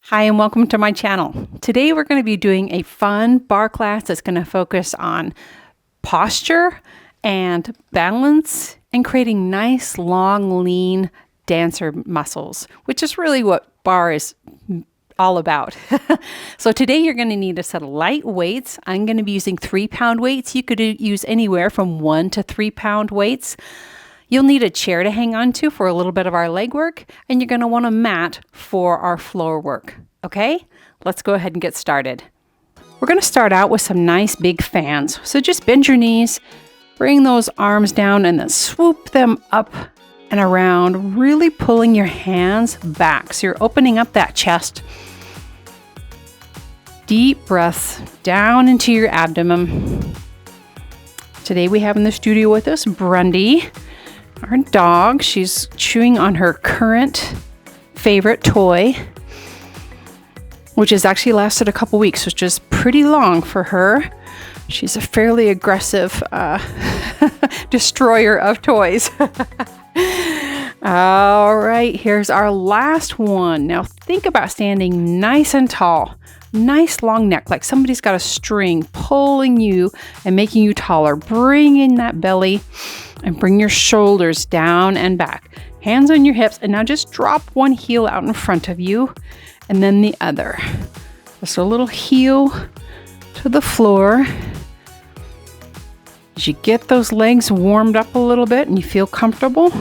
Hi and welcome to my channel. Today we're going to be doing a fun barre class that's going to focus on posture and balance and creating nice, long, lean dancer muscles, which is really what barre is all about. So today you're going to need a set of light weights. I'm going to be using 3-pound weights. You could use anywhere from 1 to 3-pound weights. You'll need a chair to hang on to for a little bit of our leg work, and you're going to want a mat for our floor work. Okay, let's go ahead and get started. We're going to start out with some nice big fans. So just bend your knees, bring those arms down, and then swoop them up and around, really pulling your hands back. So you're opening up that chest. Deep breaths down into your abdomen. Today we have in the studio with us Grundy, our dog. She's chewing on her current favorite toy, which has actually lasted a couple weeks, which is pretty long for her. She's a fairly aggressive destroyer of toys. All right, here's our last one. Now think about standing nice and tall, nice long neck, like somebody's got a string pulling you and making you taller. Bring in that belly and bring your shoulders down and back. Hands on your hips, and now just drop one heel out in front of you and then the other. Just a little heel to the floor. As you get those legs warmed up a little bit and you feel comfortable,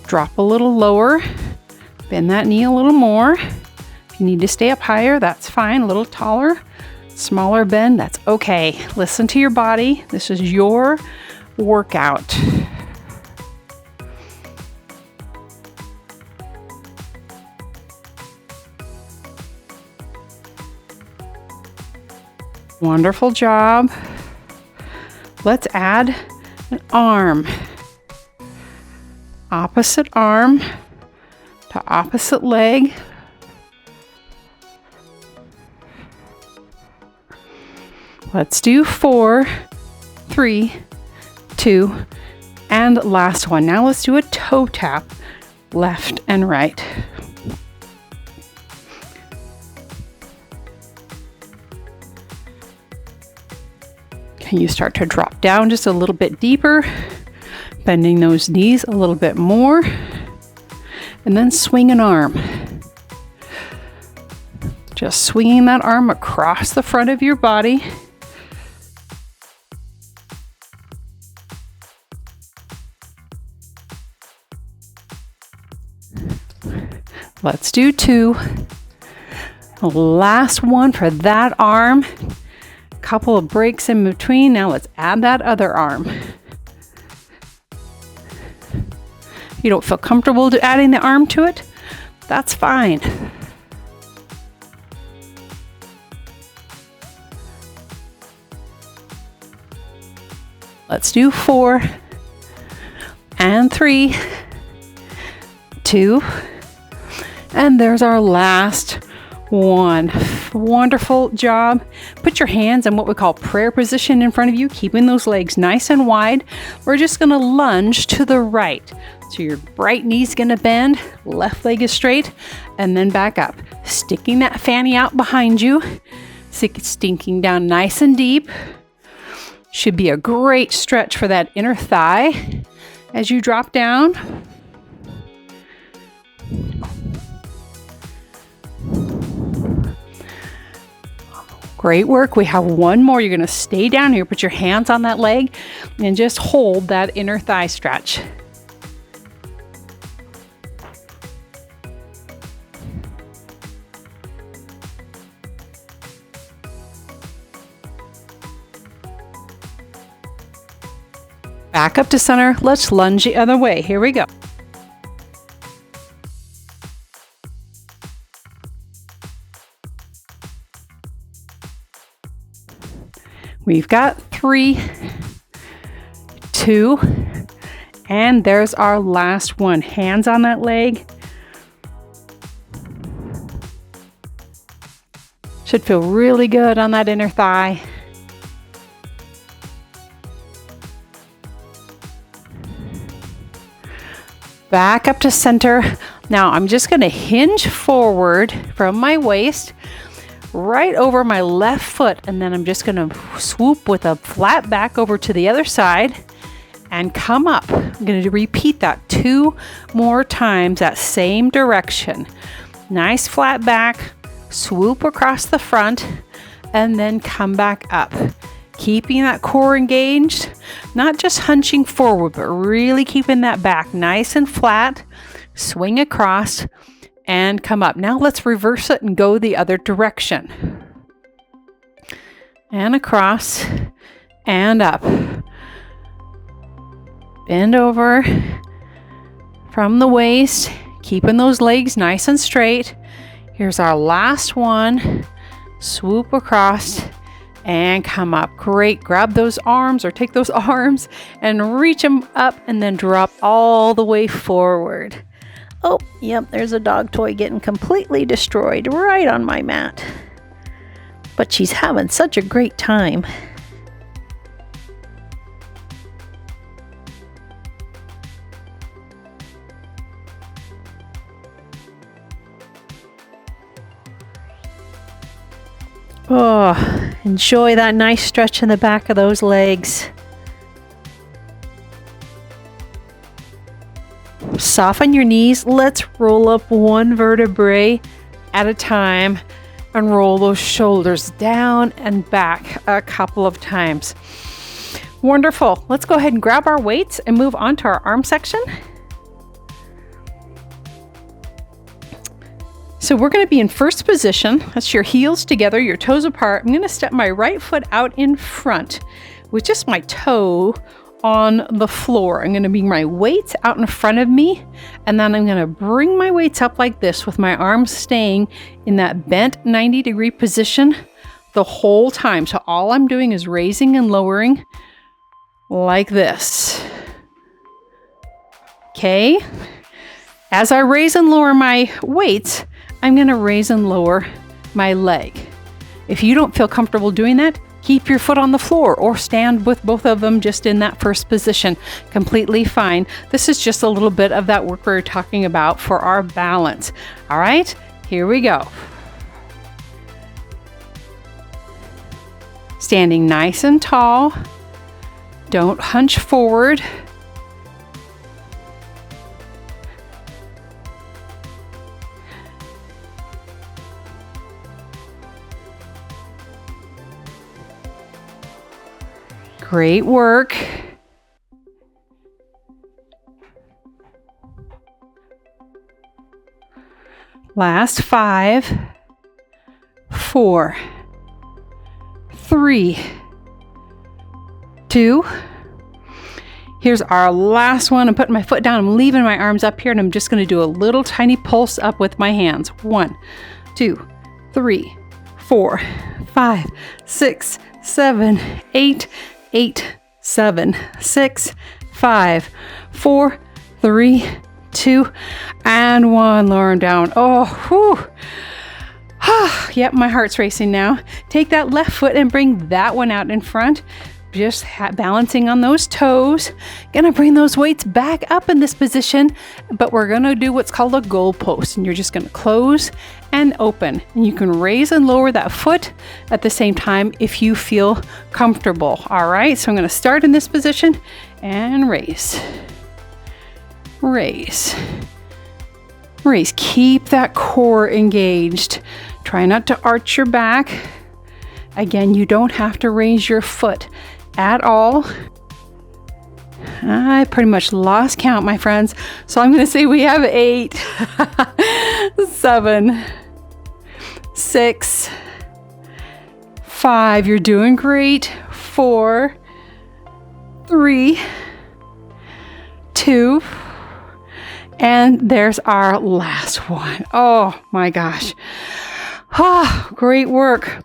drop a little lower, bend that knee a little more. If you need to stay up higher, that's fine. A little taller, smaller bend, that's okay. Listen to your body. This is your workout. Wonderful job. Let's add an arm. Opposite arm to opposite leg. Let's do 4, 3, 2, and last one. Now let's do a toe tap, left and right. You start to drop down just a little bit deeper, bending those knees a little bit more, and then swing an arm. Just swinging that arm across the front of your body. Let's do 2. Last one for that arm. Couple of breaks in between. Now let's add that other arm. If you don't feel comfortable adding the arm to it, that's fine. Let's do 4 and 3, 2, and there's our last one. Wonderful job. Put your hands in what we call prayer position in front of you, keeping those legs nice and wide. We're just going to lunge to the right. So your right knee's going to bend, left leg is straight, and then back up. Sticking that fanny out behind you, sinking down nice and deep. Should be a great stretch for that inner thigh as you drop down. Great work. We have one more. You're going to stay down here, put your hands on that leg, and just hold that inner thigh stretch. Back up to center. Let's lunge the other way. Here we go. We've got 3, 2, and there's our last one. Hands on that leg. Should feel really good on that inner thigh. Back up to center. Now I'm just going to hinge forward from my waist right over my left foot, and then I'm just going to swoop with a flat back over to the other side and come up. I'm going to repeat that 2 more times, that same direction. Nice flat back, swoop across the front, and then come back up. Keeping that core engaged, not just hunching forward, but really keeping that back nice and flat. Swing across and come up. Now let's reverse it and go the other direction. And across and up. Bend over from the waist, keeping those legs nice and straight. Here's our last one. Swoop across and come up. Great. Grab those arms or take those arms and reach them up and then drop all the way forward. Oh, yep, there's a dog toy getting completely destroyed right on my mat. But she's having such a great time. Oh, enjoy that nice stretch in the back of those legs. Soften your knees. Let's roll up one vertebrae at a time and roll those shoulders down and back a couple of times. Wonderful. Let's go ahead and grab our weights and move on to our arm section. So we're going to be in first position. That's your heels together, your toes apart. I'm going to step my right foot out in front with just my toe on the floor. I'm going to bring my weights out in front of me, and then I'm going to bring my weights up like this with my arms staying in that bent 90-degree position the whole time. So all I'm doing is raising and lowering like this. Okay. As I raise and lower my weights, I'm going to raise and lower my leg. If you don't feel comfortable doing that, keep your foot on the floor or stand with both of them just in that first position. Completely fine. This is just a little bit of that work we're talking about for our balance. All right, here we go. Standing nice and tall. Don't hunch forward. Great work. Last 5, 4, 3, 2. Here's our last one. I'm putting my foot down. I'm leaving my arms up here, and I'm just going to do a little tiny pulse up with my hands. 1, 2, 3, 4, 5, 6, 7, 8, 8, 7, 6, 5, 4, 3, 2, and 1. Lower them down. Oh, whew. Yep, my heart's racing now. Take that left foot and bring that one out in front. Just balancing on those toes. Gonna bring those weights back up in this position, but we're gonna do what's called a goal post, and you're just gonna close and open. And you can raise and lower that foot at the same time if you feel comfortable. All right, so I'm gonna start in this position and raise. Raise. Raise. Keep that core engaged. Try not to arch your back. Again, you don't have to raise your foot at all. I pretty much lost count, my friends. So I'm going to say we have 8, 7, 6, 5. You're doing great. 4, 3, 2, and there's our last one. Oh my gosh. Great work.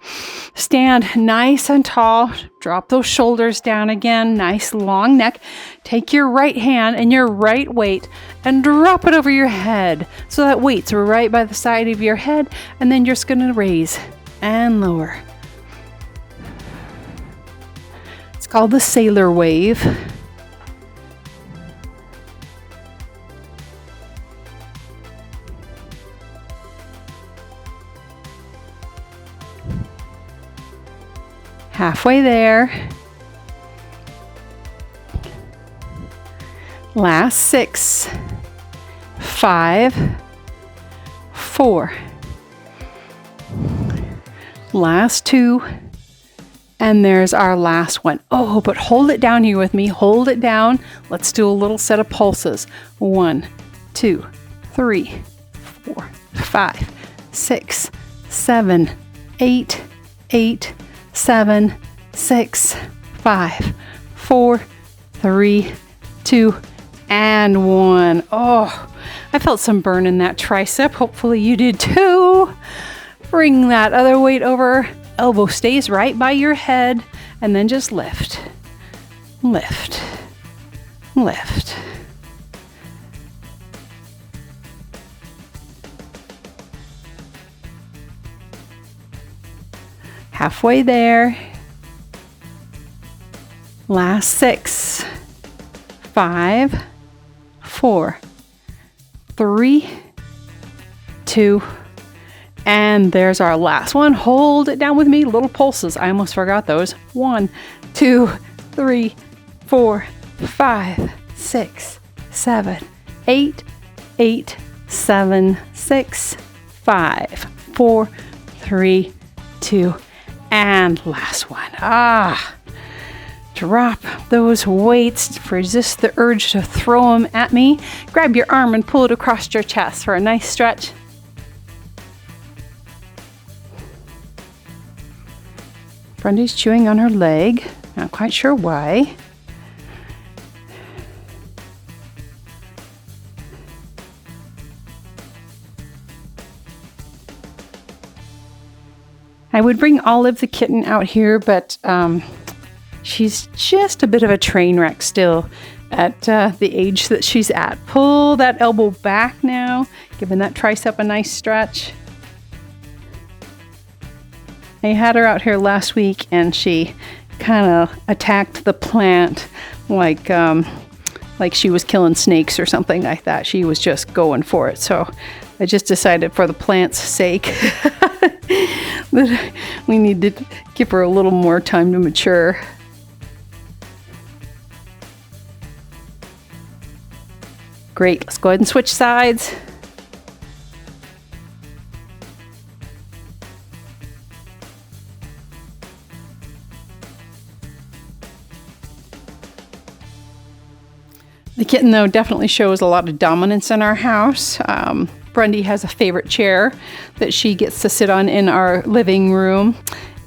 Stand nice and tall. Drop those shoulders down again. Nice long neck. Take your right hand and your right weight and drop it over your head. So that weight's right by the side of your head. And then you're just going to raise and lower. It's called the sailor wave. Halfway there. Last 6, 5, 4. Last 2. And there's our last one. Oh, but hold it down here with me. Hold it down. Let's do a little set of pulses. 1, 2, 3, 4, 5, 6, 7, 8, 8, 7, 6, 5, 4, 3, 2, and 1. Oh, I felt some burn in that tricep. Hopefully you did too. Bring that other weight over. Elbow stays right by your head, and then just lift, lift, lift. Halfway there. Last 6, 5, 4, 3, 2, and there's our last one. Hold it down with me. Little pulses. I almost forgot those. 1, 2, 3, 4, 5, 6, 7, 8, 8, 7, 6, 5, 4, 3, 2, and last one. Drop those weights. Resist the urge to throw them at me. Grab your arm and pull it across your chest for a nice stretch. Brenda's chewing on her leg. Not quite sure why. I would bring Olive the kitten out here, but she's just a bit of a train wreck still at the age that she's at. Pull that elbow back now, giving that tricep a nice stretch. I had her out here last week and she kind of attacked the plant like she was killing snakes or something like that. She was just going for it. So I just decided for the plant's sake that we need to give her a little more time to mature. Great, let's go ahead and switch sides. The kitten, though, definitely shows a lot of dominance in our house. Brendy has a favorite chair that she gets to sit on in our living room.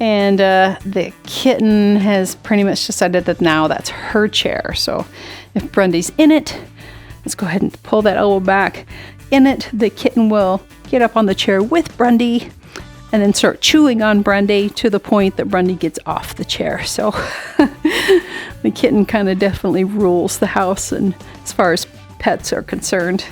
And the kitten has pretty much decided that now that's her chair. So if Brendy's in it, let's go ahead and pull that elbow back. In it, the kitten will get up on the chair with Brendy and then start chewing on Brendy to the point that Brendy gets off the chair. So the kitten kind of definitely rules the house and as far as pets are concerned.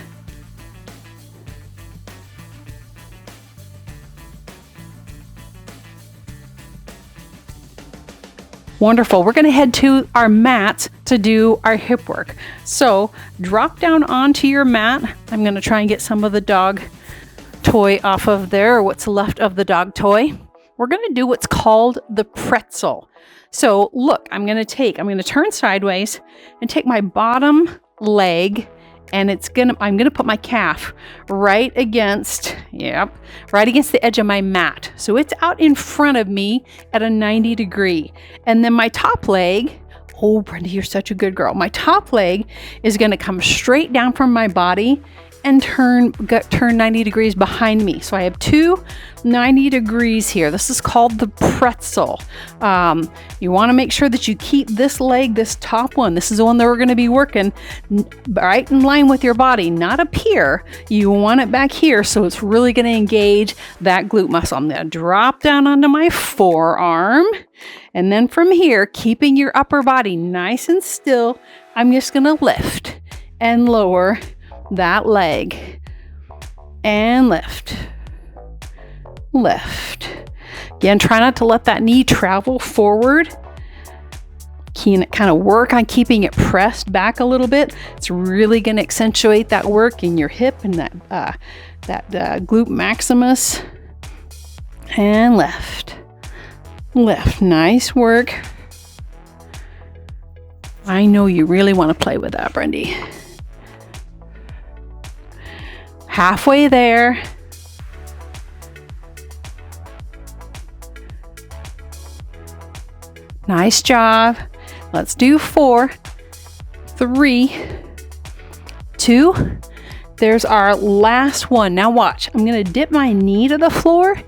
Wonderful. We're going to head to our mat to do our hip work. So drop down onto your mat. I'm going to try and get some of the dog toy off of there, or what's left of the dog toy. We're going to do what's called the pretzel. So look, I'm going to turn sideways and take my bottom leg, and I'm going to put my calf right against the edge of my mat. So it's out in front of me at a 90 degree. And then my top leg, oh, Brenda, you're such a good girl. My top leg is going to come straight down from my body and turn 90 degrees behind me. So I have two 90 degrees here. This is called the pretzel. You want to make sure that you keep this leg, this top one. This is the one that we're going to be working right in line with your body, not up here. You want it back here, so it's really going to engage that glute muscle. I'm going to drop down onto my forearm, and then from here, keeping your upper body nice and still, I'm just going to lift and lower that leg and lift. Again, try not to let that knee travel forward. Kind of work on keeping it pressed back a little bit. It's really going to accentuate that work in your hip and that glute maximus. And lift. lift. Nice work. I know you really want to play with that, Brendy. Halfway there. Nice job. Let's do 4, 3, 2. There's our last one. Now watch. I'm going to dip my knee to the floor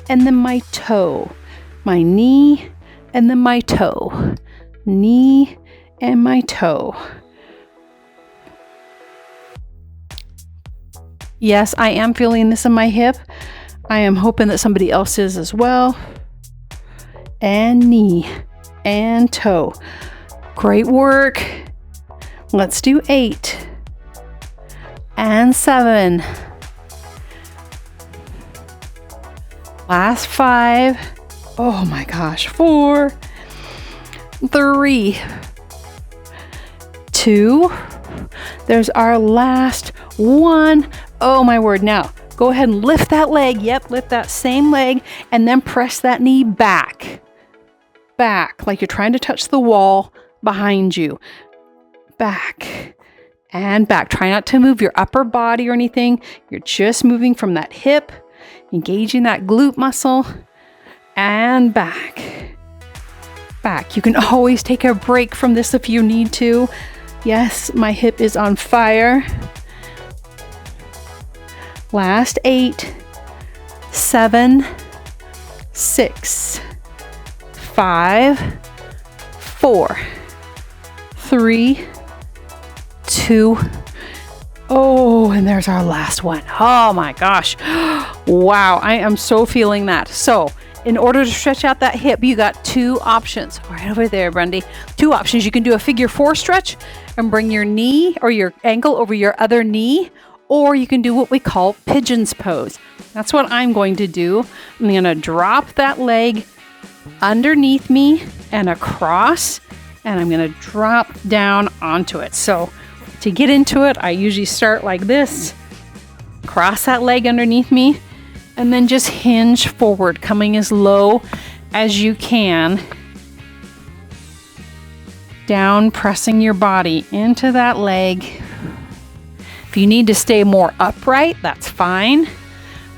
and then my toe. My knee and then my toe. Knee and my toe. Yes, I am feeling this in my hip. I am hoping that somebody else is as well. And knee and toe. Great work. Let's do 8 and 7. Last 5. Oh my gosh. 4, 3, 2. There's our last one. Oh my word. Now go ahead and lift that leg. Yep, lift that same leg and then press that knee back. Back, like you're trying to touch the wall behind you. Back and back. Try not to move your upper body or anything. You're just moving from that hip, engaging that glute muscle, and back. Back. You can always take a break from this if you need to. Yes, my hip is on fire. Last 8, 7, 6, 5, 4, 3, 2. Oh, and there's our last one. Oh my gosh. Wow, I am so feeling that. So in order to stretch out that hip, you got 2 options. Right over there, Brendy. 2 options. You can do a figure 4 stretch and bring your knee or your ankle over your other knee, or you can do what we call pigeon's pose. That's what I'm going to do. I'm going to drop that leg underneath me and across, and I'm going to drop down onto it. So to get into it, I usually start like this, cross that leg underneath me, and then just hinge forward, coming as low as you can, down, pressing your body into that leg. If you need to stay more upright, that's fine.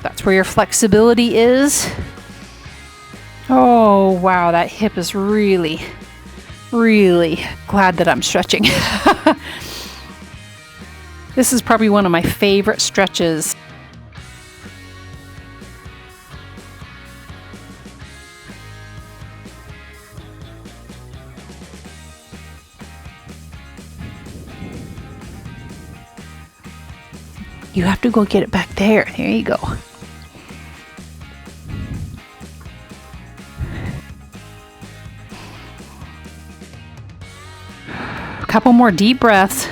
That's where your flexibility is. Oh, wow, that hip is really, really glad that I'm stretching. This is probably one of my favorite stretches. You have to go get it back there. There you go. A couple more deep breaths.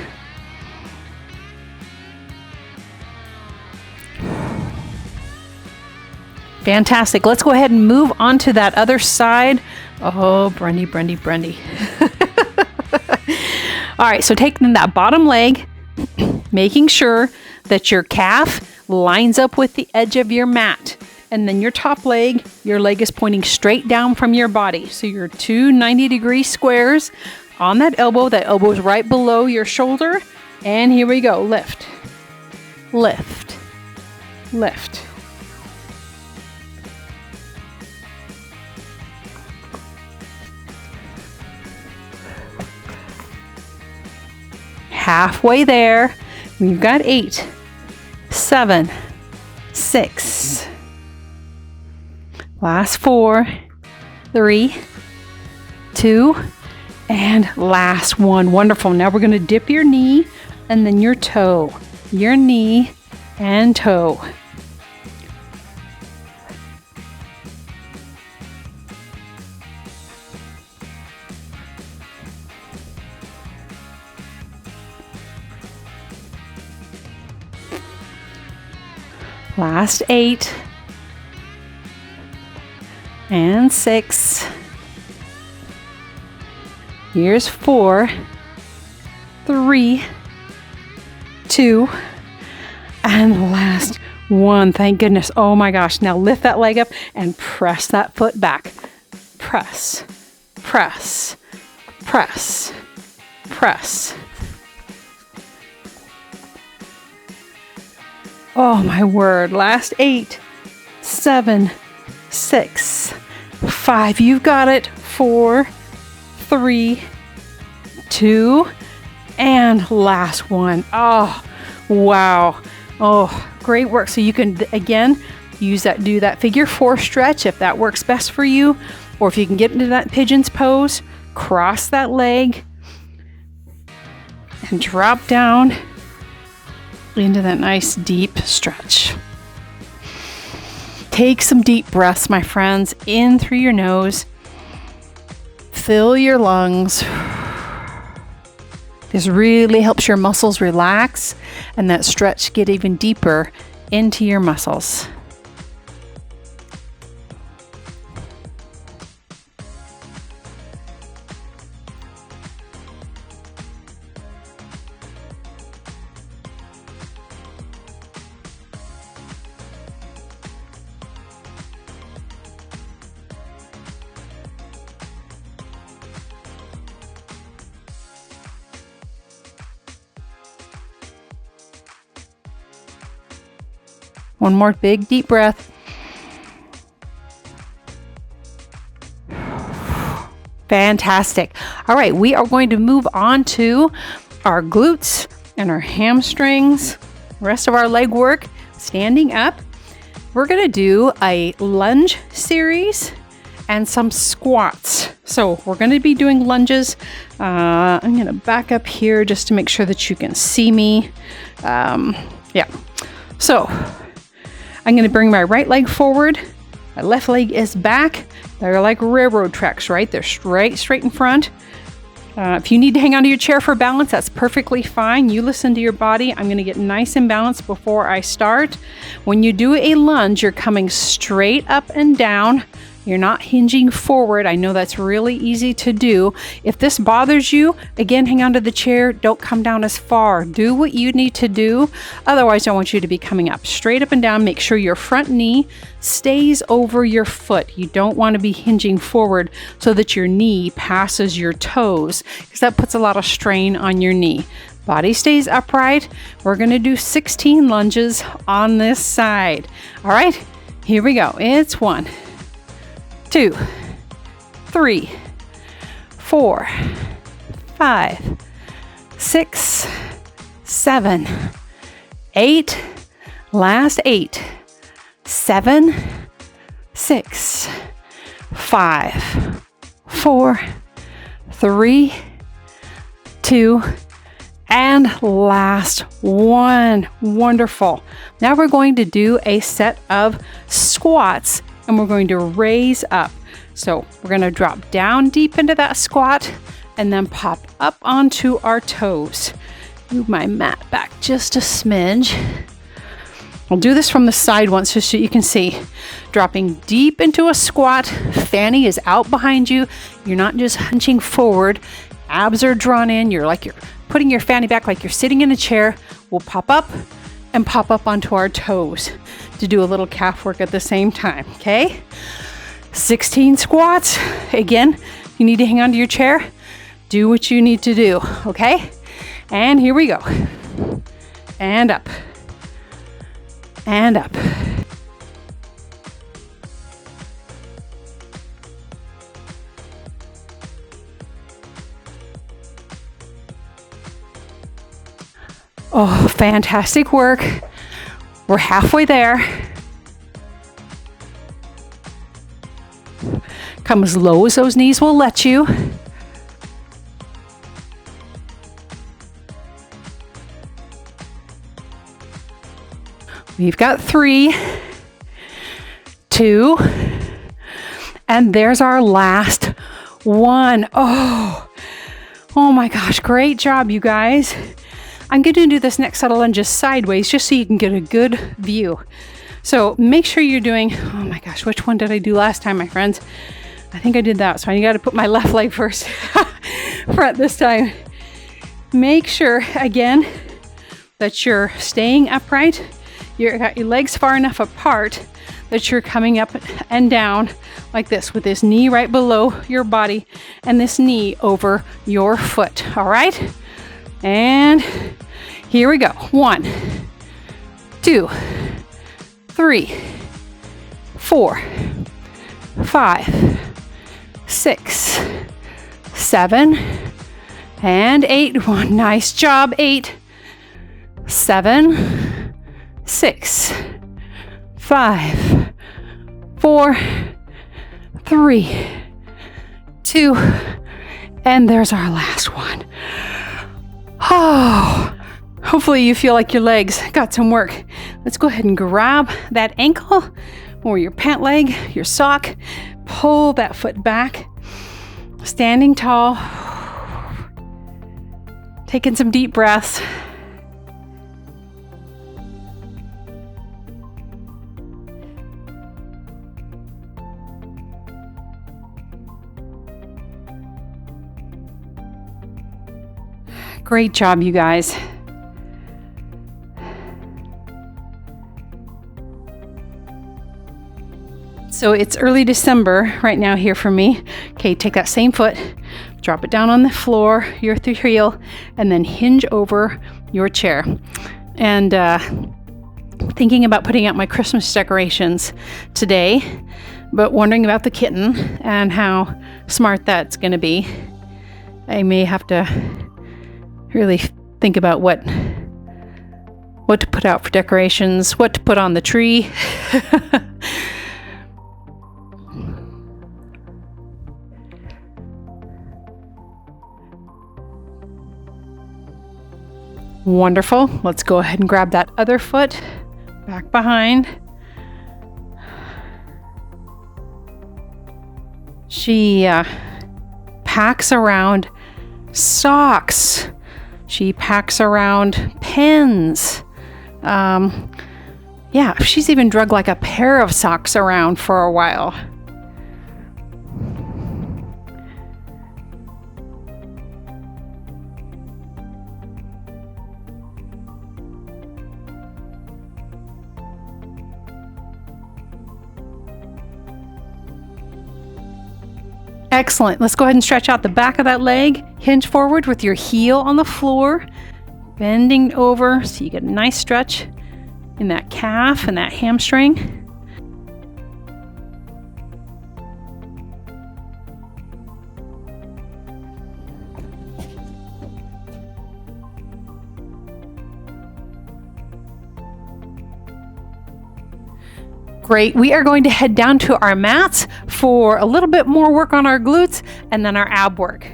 Fantastic. Let's go ahead and move on to that other side. Oh, Brendy. All right, so taking that bottom leg, making sure that your calf lines up with the edge of your mat. And then your top leg, your leg is pointing straight down from your body. So your 2 90-degree squares on that elbow. That elbow is right below your shoulder. And here we go. Lift, lift, lift. Halfway there. We've got 8, 7, 6. Last 4, 3, 2, and last 1. Wonderful. Now we're going to dip your knee and then your toe. Your knee and toe. Last 8 and 6. Here's 4, 3, 2, and last 1. Thank goodness. Oh my gosh. Now lift that leg up and press that foot back. press, press, press, press. Oh my word. Last 8, 7, 6, 5. You've got it. 4, 3, 2, and last one. Oh, wow. Oh, great work. So you can, again, do that figure 4 stretch if that works best for you. Or if you can get into that pigeon's pose, cross that leg and drop down into that nice deep stretch. Take some deep breaths, my friends, in through your nose. Fill your lungs. This really helps your muscles relax and that stretch get even deeper into your muscles. One more big deep breath. Fantastic. All right, we are going to move on to our glutes and our hamstrings. Rest of our leg work, standing up. We're going to do a lunge series and some squats. So we're going to be doing lunges. I'm going to back up here just to make sure that you can see me. So I'm going to bring my right leg forward. My left leg is back. They're like railroad tracks, right? They're straight in front. If you need to hang onto your chair for balance, that's perfectly fine. You listen to your body. I'm going to get nice and balanced before I start. When you do a lunge, you're coming straight up and down. You're not hinging forward. I know that's really easy to do. If this bothers you, again, hang onto the chair. Don't come down as far. Do what you need to do. Otherwise, I want you to be coming up straight up and down. Make sure your front knee stays over your foot. You don't want to be hinging forward so that your knee passes your toes, because that puts a lot of strain on your knee. Body stays upright. We're going to do 16 lunges on this side. All right, here we go. It's 1, 2, 3, 4, 5, 6, 7, 8. Last 8, 7, 6, 5, 4, 3, 2, and last 1. Wonderful. Now we're going to do a set of squats, and we're going to raise up. So we're going to drop down deep into that squat and then pop up onto our toes. Move my mat back just a smidge. I'll do this from the side once just so you can see. Dropping deep into a squat. Fanny is out behind you. You're not just hunching forward. Abs are drawn in. You're putting your fanny back like you're sitting in a chair. We'll pop up and pop up onto our toes to do a little calf work at the same time, okay? 16 squats. Again, if you need to hang on to your chair, do what you need to do, okay? And here we go. And up. And up. Oh, fantastic work. We're halfway there. Come as low as those knees will let you. We've got 3, 2, and there's our last 1. Oh my gosh, great job, you guys. I'm going to do this next set of lunges sideways just so you can get a good view. So make sure you're doing, oh my gosh, which one did I do last time, my friends? I think I did that. So I got to put my left leg first, front this time. Make sure, again, that you're staying upright. You've got your legs far enough apart that you're coming up and down like this with this knee right below your body and this knee over your foot. All right? And here we go. 1, 2, 3, 4, 5, 6, 7, and 8. One, nice job. 8, 7, 6, 5, 4, 3, 2, and there's our last one. Oh, hopefully you feel like your legs got some work. Let's go ahead and grab that ankle or your pant leg, your sock, pull that foot back, standing tall, taking some deep breaths. Great job, you guys. So it's early December right now here for me. Okay, take that same foot, drop it down on the floor, your heel, and then hinge over your chair. And thinking about putting out my Christmas decorations today, but wondering about the kitten and how smart that's going to be. I may have to really think about what to put out for decorations, what to put on the tree. Wonderful. Let's go ahead and grab that other foot back behind. She packs around socks. She packs around pens. Yeah, she's even dragged like a pair of socks around for a while. Excellent. Let's go ahead and stretch out the back of that leg. Hinge forward with your heel on the floor, bending over so you get a nice stretch in that calf and that hamstring. Great. We are going to head down to our mats for a little bit more work on our glutes and then our ab work.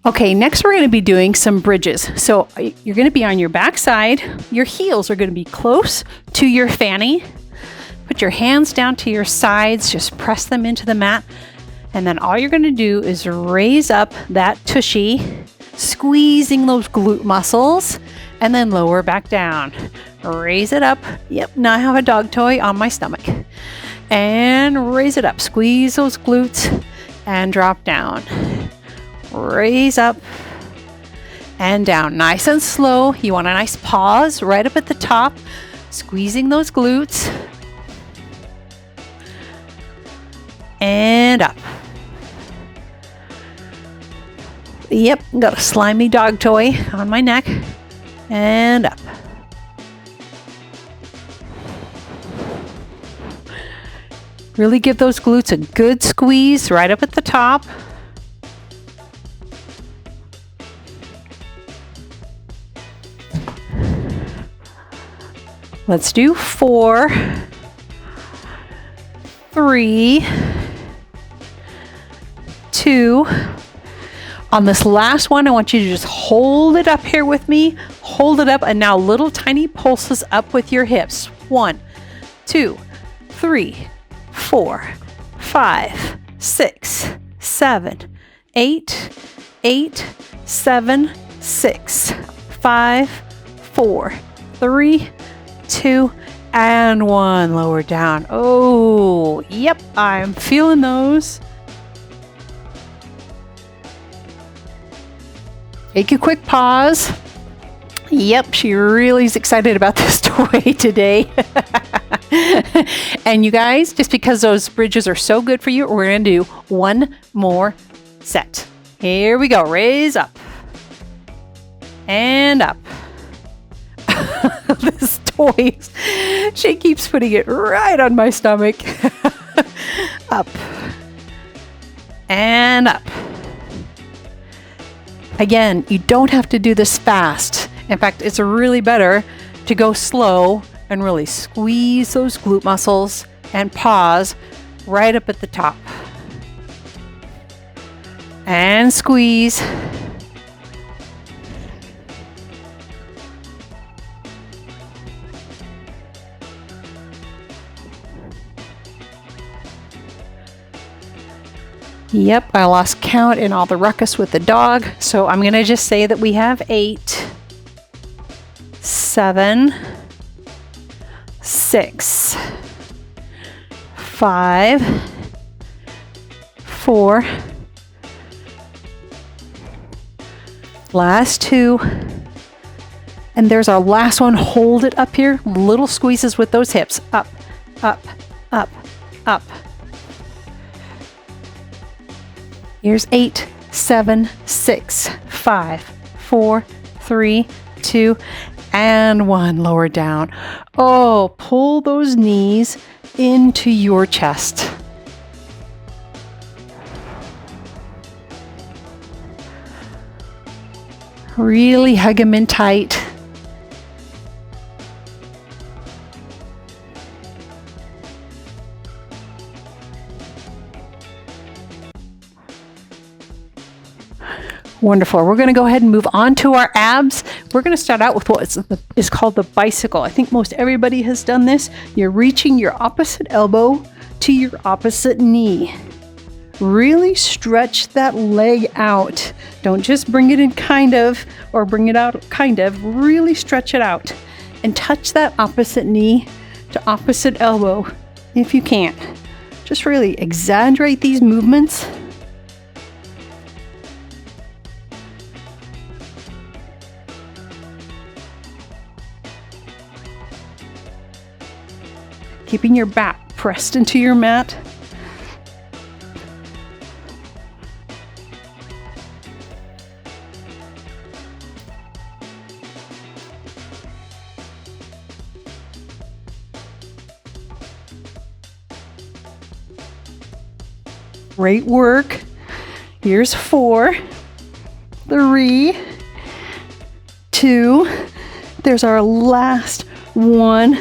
Okay, next we're going to be doing some bridges. So you're going to be on your back side. Your heels are going to be close to your fanny. Put your hands down to your sides, just press them into the mat. And then all you're going to do is raise up that tushy, squeezing those glute muscles, and then lower back down. Raise it up. Yep, now I have a dog toy on my stomach. And raise it up. Squeeze those glutes and drop down. Raise up and down. Nice and slow. You want a nice pause right up at the top. Squeezing those glutes. And up. Yep, got a slimy dog toy on my neck. And up. Really give those glutes a good squeeze right up at the top. Let's do 4, 3, 2. On this last one, I want you to just hold it up here with me. Hold it up, and now little tiny pulses up with your hips. 1, 2, 3, 4, 5, 6, 7, 8, 8, 7, 6, 5, 4, 3, 2, and 1. Lower down. Oh, yep, I'm feeling those. Take a quick pause. Yep, she really is excited about this toy today. And you guys, just because those bridges are so good for you, we're going to do one more set. Here we go. Raise up. And up. This toy, she keeps putting it right on my stomach. Up. And up. Again, you don't have to do this fast. In fact, it's really better to go slow and really squeeze those glute muscles and pause right up at the top. And squeeze. Yep, I lost count in all the ruckus with the dog, so I'm going to just say that we have 8, 7, 6, 5, 4, last 2, and there's our last one. Hold it up here, little squeezes with those hips, up, up, up, up. Here's 8, 7, 6, 5, 4, 3, 2, and 1. Lower down. Oh, pull those knees into your chest. Really hug them in tight. Wonderful. We're going to go ahead and move on to our abs. We're going to start out with what is called the bicycle. I think most everybody has done this. You're reaching your opposite elbow to your opposite knee. Really stretch that leg out. Don't just bring it in kind of, or bring it out kind of. Really stretch it out and touch that opposite knee to opposite elbow if you can. Just really exaggerate these movements. Keeping your back pressed into your mat. Great work. Here's 4, 3, 2. There's our last one.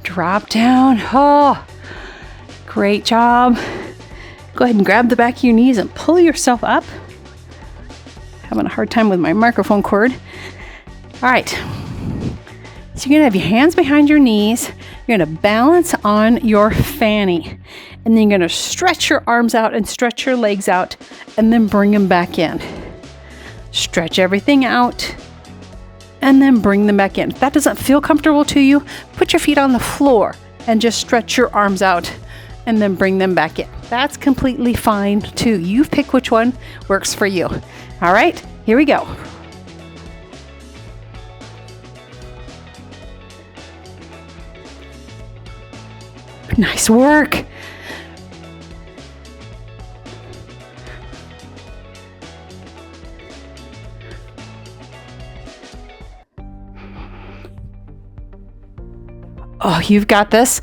Drop down. Oh, great job. Go ahead and grab the back of your knees and pull yourself up. Having a hard time with my microphone cord. All right. So you're going to have your hands behind your knees. You're going to balance on your fanny. And then you're going to stretch your arms out and stretch your legs out and then bring them back in. Stretch everything out. And then bring them back in. If that doesn't feel comfortable to you, put your feet on the floor and just stretch your arms out and then bring them back in. That's completely fine too. You pick which one works for you. All right, here we go. Nice work. Oh, you've got this.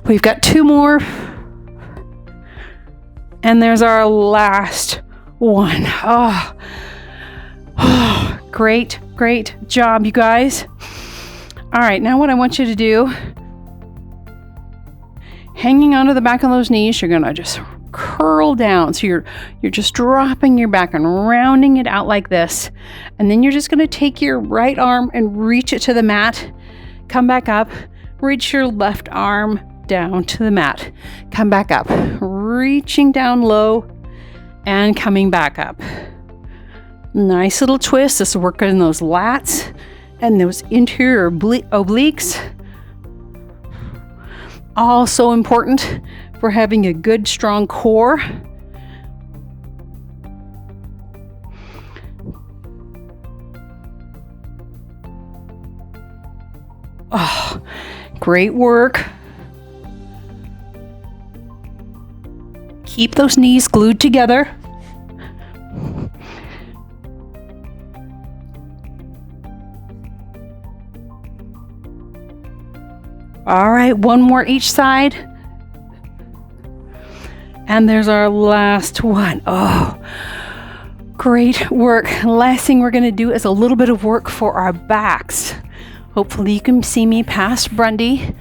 We've got 2 more. And there's our last one. Oh, great, great job, you guys. All right, now what I want you to do, hanging onto the back of those knees, you're going to just curl down. So you're just dropping your back and rounding it out like this. And then you're just going to take your right arm and reach it to the mat. Come back up. Reach your left arm down to the mat. Come back up. Reaching down low and coming back up. Nice little twist. This is working those lats and those interior obliques. Also important for having a good strong core. Oh, great work. Keep those knees glued together. All right, one more each side. And there's our last one. Oh, great work. Last thing we're going to do is a little bit of work for our backs. Hopefully you can see me past Grundy.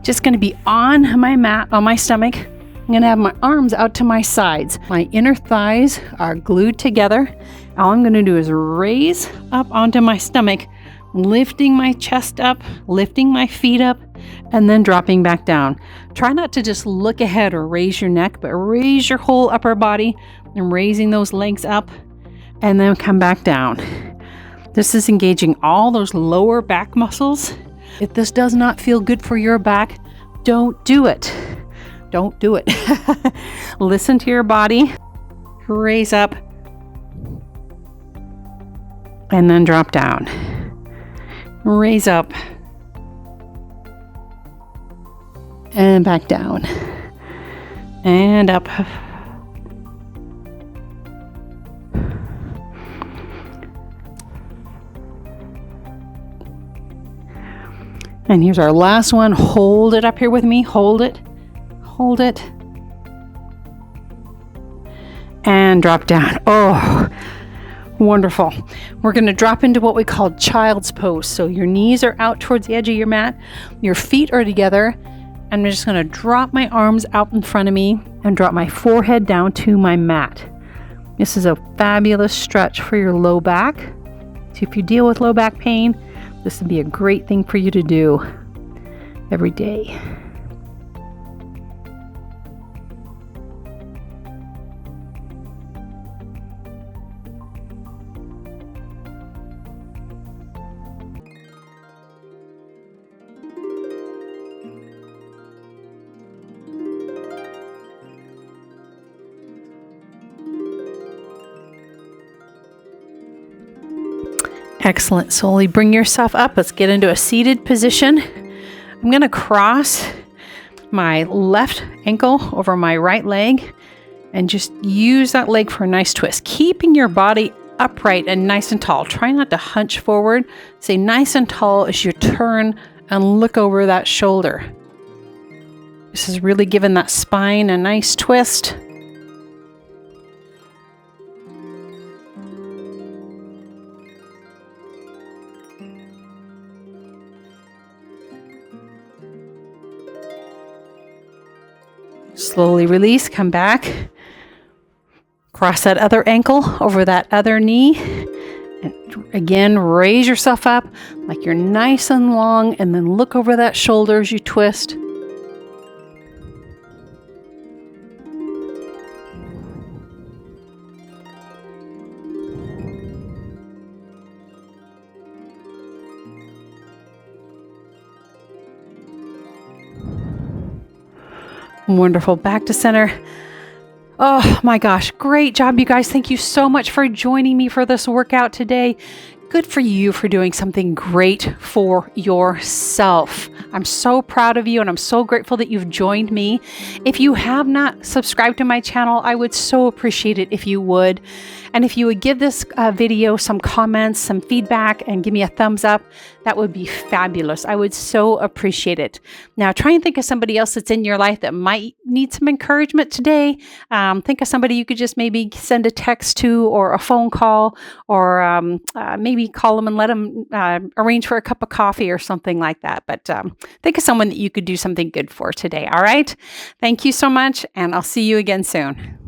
Just going to be on my mat, on my stomach. I'm going to have my arms out to my sides. My inner thighs are glued together. All I'm going to do is raise up onto my stomach, lifting my chest up, lifting my feet up, and then dropping back down. Try not to just look ahead or raise your neck, but raise your whole upper body and raising those legs up, and then come back down. This is engaging all those lower back muscles. If this does not feel good for your back, don't do it. Don't do it. Listen to your body. Raise up and then drop down. Raise up and back down and up. And here's our last one. Hold it up here with me. Hold it. Hold it. And drop down. Oh, wonderful. We're going to drop into what we call child's pose. So your knees are out towards the edge of your mat. Your feet are together. I'm just going to drop my arms out in front of me and drop my forehead down to my mat. This is a fabulous stretch for your low back. So if you deal with low back pain, this would be a great thing for you to do every day. Excellent. Slowly bring yourself up. Let's get into a seated position. I'm going to cross my left ankle over my right leg and just use that leg for a nice twist, keeping your body upright and nice and tall. Try not to hunch forward. Stay nice and tall as you turn and look over that shoulder. This is really giving that spine a nice twist. Slowly release, come back. Cross that other ankle over that other knee. And again, raise yourself up like you're nice and long, and then look over that shoulder as you twist. Wonderful. Back to center. Oh my gosh. Great job, you guys. Thank you so much for joining me for this workout today. Good for you for doing something great for yourself. I'm so proud of you, and I'm so grateful that you've joined me. If you have not subscribed to my channel, I would so appreciate it if you would. And if you would give this video some comments, some feedback, and give me a thumbs up, that would be fabulous. I would so appreciate it. Now, try and think of somebody else that's in your life that might need some encouragement today. Think of somebody you could just maybe send a text to, or a phone call, or maybe call them and let them arrange for a cup of coffee or something like that. But think of someone that you could do something good for today. All right. Thank you so much, and I'll see you again soon.